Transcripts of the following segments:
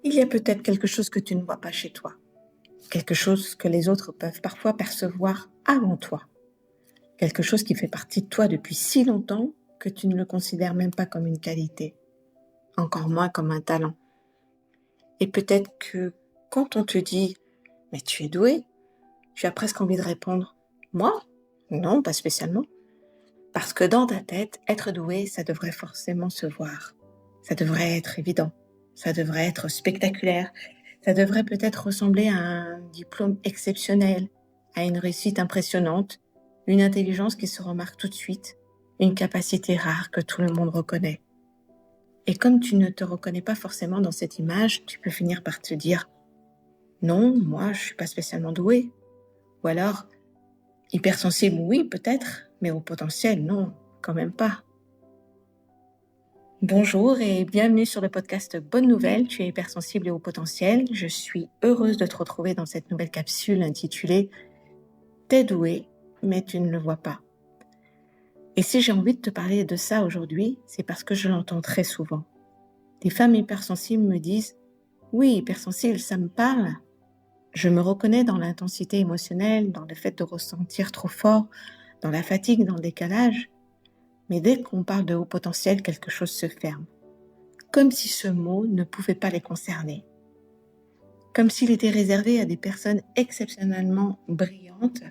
Il y a peut-être quelque chose que tu ne vois pas chez toi, quelque chose que les autres peuvent parfois percevoir avant toi, quelque chose qui fait partie de toi depuis si longtemps que tu ne le considères même pas comme une qualité, encore moins comme un talent. Et peut-être que quand on te dit « mais tu es doué », tu as presque envie de répondre « moi ? Non, pas spécialement ». Parce que dans ta tête, être doué, ça devrait forcément se voir. Ça devrait être évident. Ça devrait être spectaculaire. Ça devrait peut-être ressembler à un diplôme exceptionnel, à une réussite impressionnante, une intelligence qui se remarque tout de suite, une capacité rare que tout le monde reconnaît. Et comme tu ne te reconnais pas forcément dans cette image, tu peux finir par te dire « non, moi je suis pas spécialement doué ». Ou alors « hypersensible, oui peut-être, mais au potentiel, non, quand même pas ». Bonjour et bienvenue sur le podcast Bonne Nouvelle, tu es hypersensible et au potentiel. Je suis heureuse de te retrouver dans cette nouvelle capsule intitulée « T'es doué, mais tu ne le vois pas ». Et si j'ai envie de te parler de ça aujourd'hui, c'est parce que je l'entends très souvent. Des femmes hypersensibles me disent « oui, hypersensible, ça me parle. Je me reconnais dans l'intensité émotionnelle, dans le fait de ressentir trop fort, dans la fatigue, dans le décalage. Mais dès qu'on parle de haut potentiel, quelque chose se ferme. Comme si ce mot ne pouvait pas les concerner. Comme s'il était réservé à des personnes exceptionnellement brillantes,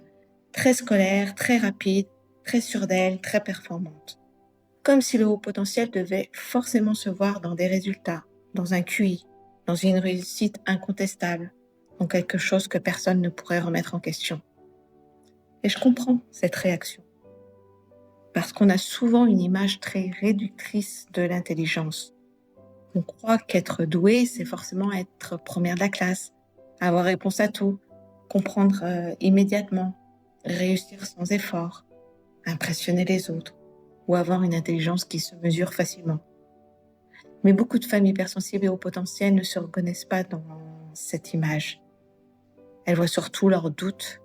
très scolaires, très rapides, très sûres d'elles, très performantes. Comme si le haut potentiel devait forcément se voir dans des résultats, dans un QI, dans une réussite incontestable, dans quelque chose que personne ne pourrait remettre en question. Et je comprends cette réaction. Parce qu'on a souvent une image très réductrice de l'intelligence. On croit qu'être doué, c'est forcément être première de la classe, avoir réponse à tout, comprendre immédiatement, réussir sans effort, impressionner les autres, ou avoir une intelligence qui se mesure facilement. Mais beaucoup de femmes hypersensibles et au potentiel ne se reconnaissent pas dans cette image. Elles voient surtout leurs doutes,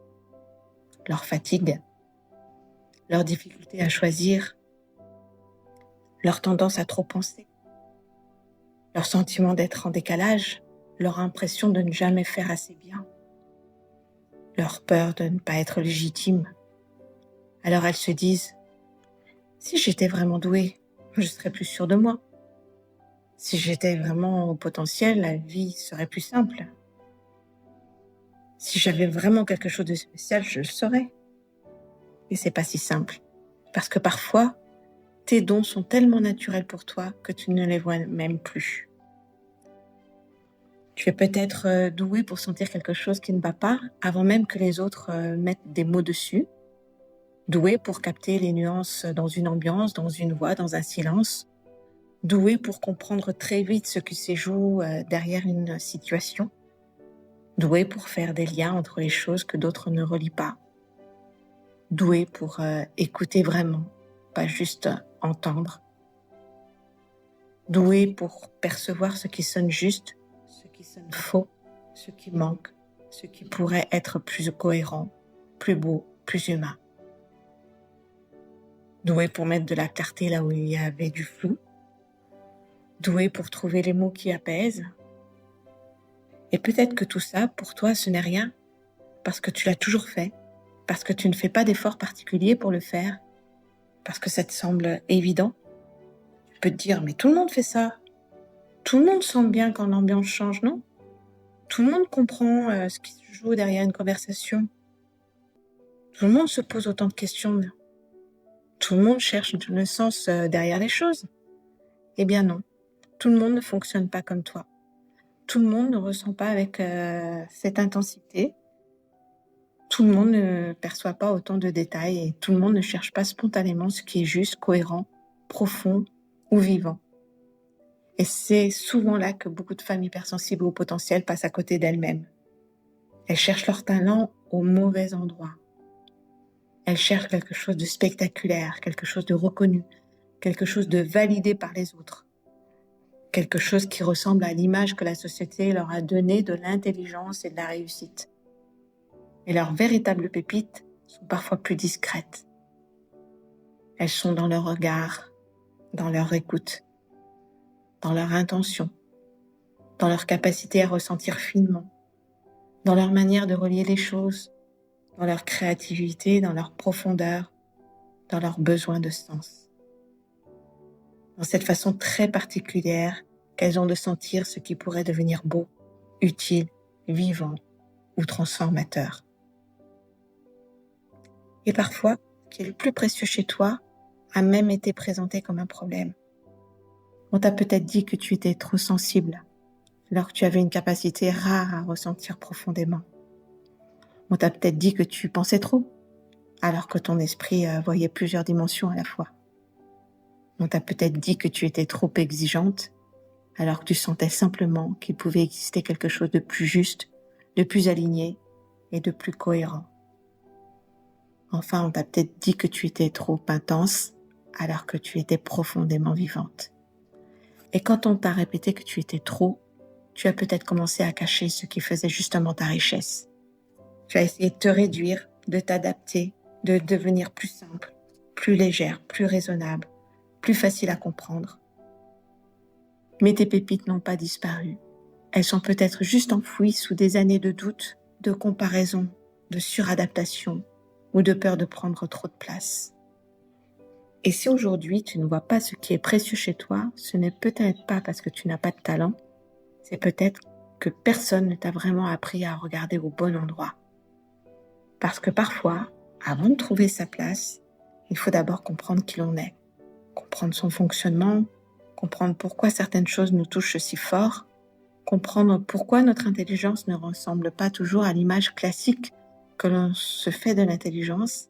leur fatigue, leur difficulté à choisir, leur tendance à trop penser, leur sentiment d'être en décalage, leur impression de ne jamais faire assez bien, leur peur de ne pas être légitime. Alors elles se disent « si j'étais vraiment douée, je serais plus sûre de moi. Si j'étais vraiment au potentiel, la vie serait plus simple. Si j'avais vraiment quelque chose de spécial, je le saurais. » Et c'est pas si simple. Parce que parfois, tes dons sont tellement naturels pour toi que tu ne les vois même plus. Tu es peut-être doué pour sentir quelque chose qui ne va pas avant même que les autres mettent des mots dessus. Doué pour capter les nuances dans une ambiance, dans une voix, dans un silence. Doué pour comprendre très vite ce qui se joue derrière une situation. Doué pour faire des liens entre les choses que d'autres ne relient pas. Doué pour écouter vraiment, pas juste entendre. Doué pour percevoir ce qui sonne juste, ce qui sonne faux, ce qui manque, ce qui pourrait être plus cohérent, plus beau, plus humain. Doué pour mettre de la clarté là où il y avait du flou. Doué pour trouver les mots qui apaisent. Et peut-être que tout ça, pour toi, ce n'est rien, parce que tu l'as toujours fait, parce que tu ne fais pas d'efforts particuliers pour le faire, parce que ça te semble évident. Tu peux te dire, mais tout le monde fait ça. Tout le monde sent bien quand l'ambiance change, non ? Tout le monde comprend ce qui se joue derrière une conversation. Tout le monde se pose autant de questions. Tout le monde cherche le sens derrière les choses. Eh bien non, tout le monde ne fonctionne pas comme toi. Tout le monde ne ressent pas avec cette intensité. Tout le monde ne perçoit pas autant de détails et tout le monde ne cherche pas spontanément ce qui est juste, cohérent, profond ou vivant. Et c'est souvent là que beaucoup de femmes hypersensibles au potentiel passent à côté d'elles-mêmes. Elles cherchent leur talent au mauvais endroit. Elles cherchent quelque chose de spectaculaire, quelque chose de reconnu, quelque chose de validé par les autres. Quelque chose qui ressemble à l'image que la société leur a donnée de l'intelligence et de la réussite. Et leurs véritables pépites sont parfois plus discrètes. Elles sont dans leur regard, dans leur écoute, dans leur intention, dans leur capacité à ressentir finement, dans leur manière de relier les choses, dans leur créativité, dans leur profondeur, dans leurs besoins de sens. Dans cette façon très particulière qu'elles ont de sentir ce qui pourrait devenir beau, utile, vivant ou transformateur. Et parfois, ce qui est le plus précieux chez toi a même été présenté comme un problème. On t'a peut-être dit que tu étais trop sensible, alors que tu avais une capacité rare à ressentir profondément. On t'a peut-être dit que tu pensais trop, alors que ton esprit voyait plusieurs dimensions à la fois. On t'a peut-être dit que tu étais trop exigeante, alors que tu sentais simplement qu'il pouvait exister quelque chose de plus juste, de plus aligné et de plus cohérent. Enfin, on t'a peut-être dit que tu étais trop intense, alors que tu étais profondément vivante. Et quand on t'a répété que tu étais trop, tu as peut-être commencé à cacher ce qui faisait justement ta richesse. Tu as essayé de te réduire, de t'adapter, de devenir plus simple, plus légère, plus raisonnable, plus facile à comprendre. Mais tes pépites n'ont pas disparu. Elles sont peut-être juste enfouies sous des années de doute, de comparaison, de suradaptation ou de peur de prendre trop de place. Et si aujourd'hui tu ne vois pas ce qui est précieux chez toi, ce n'est peut-être pas parce que tu n'as pas de talent, c'est peut-être que personne ne t'a vraiment appris à regarder au bon endroit. Parce que parfois, avant de trouver sa place, il faut d'abord comprendre qui l'on est, comprendre son fonctionnement, comprendre pourquoi certaines choses nous touchent si fort, comprendre pourquoi notre intelligence ne ressemble pas toujours à l'image classique que l'on se fait de l'intelligence,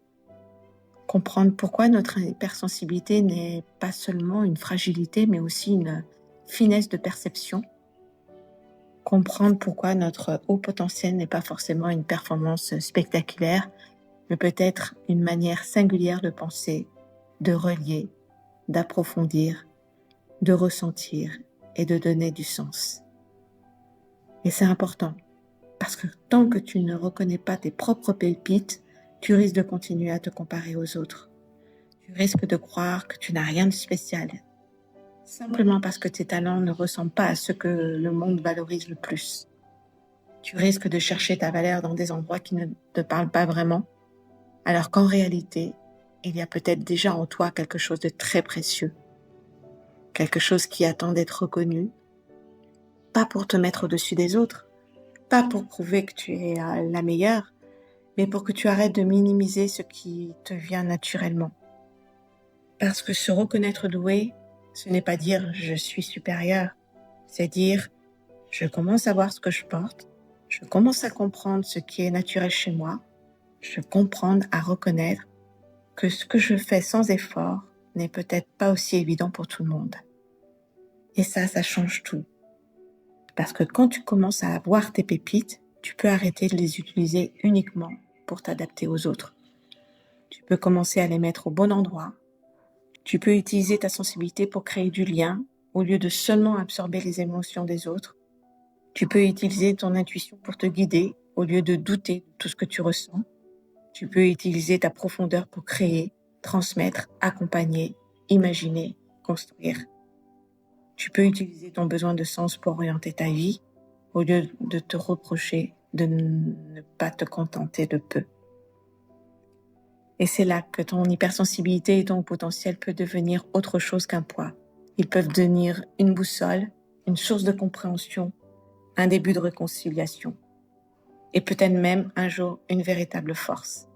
comprendre pourquoi notre hypersensibilité n'est pas seulement une fragilité, mais aussi une finesse de perception, comprendre pourquoi notre haut potentiel n'est pas forcément une performance spectaculaire, mais peut-être une manière singulière de penser, de relier, d'approfondir, de ressentir et de donner du sens. Et c'est important, parce que tant que tu ne reconnais pas tes propres pépites, tu risques de continuer à te comparer aux autres. Tu risques de croire que tu n'as rien de spécial, simplement parce que tes talents ne ressemblent pas à ceux que le monde valorise le plus. Tu risques de chercher ta valeur dans des endroits qui ne te parlent pas vraiment, alors qu'en réalité, il y a peut-être déjà en toi quelque chose de très précieux, quelque chose qui attend d'être reconnu, pas pour te mettre au-dessus des autres, pas pour prouver que tu es la meilleure, mais pour que tu arrêtes de minimiser ce qui te vient naturellement. Parce que se reconnaître doué, ce n'est pas dire « je suis supérieur », c'est dire « je commence à voir ce que je porte, je commence à comprendre ce qui est naturel chez moi, je comprends à reconnaître que ce que je fais sans effort n'est peut-être pas aussi évident pour tout le monde. » Et ça change tout. Parce que quand tu commences à voir tes pépites, tu peux arrêter de les utiliser uniquement pour t'adapter aux autres. Tu peux commencer à les mettre au bon endroit. Tu peux utiliser ta sensibilité pour créer du lien au lieu de seulement absorber les émotions des autres. Tu peux utiliser ton intuition pour te guider au lieu de douter de tout ce que tu ressens. Tu peux utiliser ta profondeur pour créer, transmettre, accompagner, imaginer, construire. Tu peux utiliser ton besoin de sens pour orienter ta vie au lieu de te reprocher de ne pas te contenter de peu. Et c'est là que ton hypersensibilité et ton potentiel peuvent devenir autre chose qu'un poids. Ils peuvent devenir une boussole, une source de compréhension, un début de réconciliation. Et peut-être même un jour une véritable force.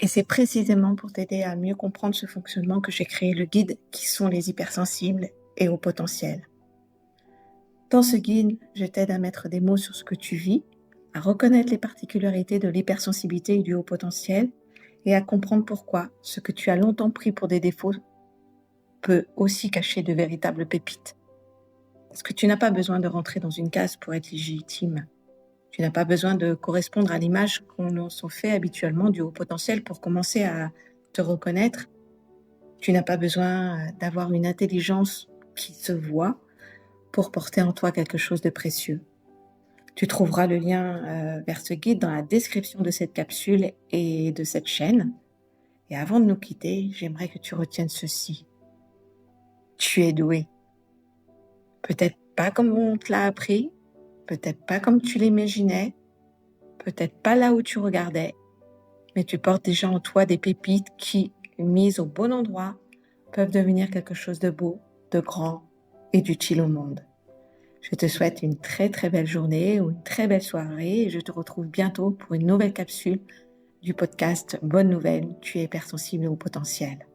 Et c'est précisément pour t'aider à mieux comprendre ce fonctionnement que j'ai créé le guide Qui sont les hypersensibles et au potentiel. Dans ce guide, je t'aide à mettre des mots sur ce que tu vis, à reconnaître les particularités de l'hypersensibilité et du haut potentiel, et à comprendre pourquoi ce que tu as longtemps pris pour des défauts peut aussi cacher de véritables pépites. Parce que tu n'as pas besoin de rentrer dans une case pour être légitime. Tu n'as pas besoin de correspondre à l'image qu'on s'en fait habituellement du haut potentiel pour commencer à te reconnaître. Tu n'as pas besoin d'avoir une intelligence qui se voit pour porter en toi quelque chose de précieux. Tu trouveras le lien vers ce guide dans la description de cette capsule et de cette chaîne. Et avant de nous quitter, j'aimerais que tu retiennes ceci. Tu es doué. Peut-être pas comme on te l'a appris, peut-être pas comme tu l'imaginais, peut-être pas là où tu regardais, mais tu portes déjà en toi des pépites qui, mises au bon endroit, peuvent devenir quelque chose de beau, de grand et d'utile au monde. Je te souhaite une très très belle journée ou une très belle soirée et je te retrouve bientôt pour une nouvelle capsule du podcast Bonne Nouvelle, tu es hypersensible au potentiel.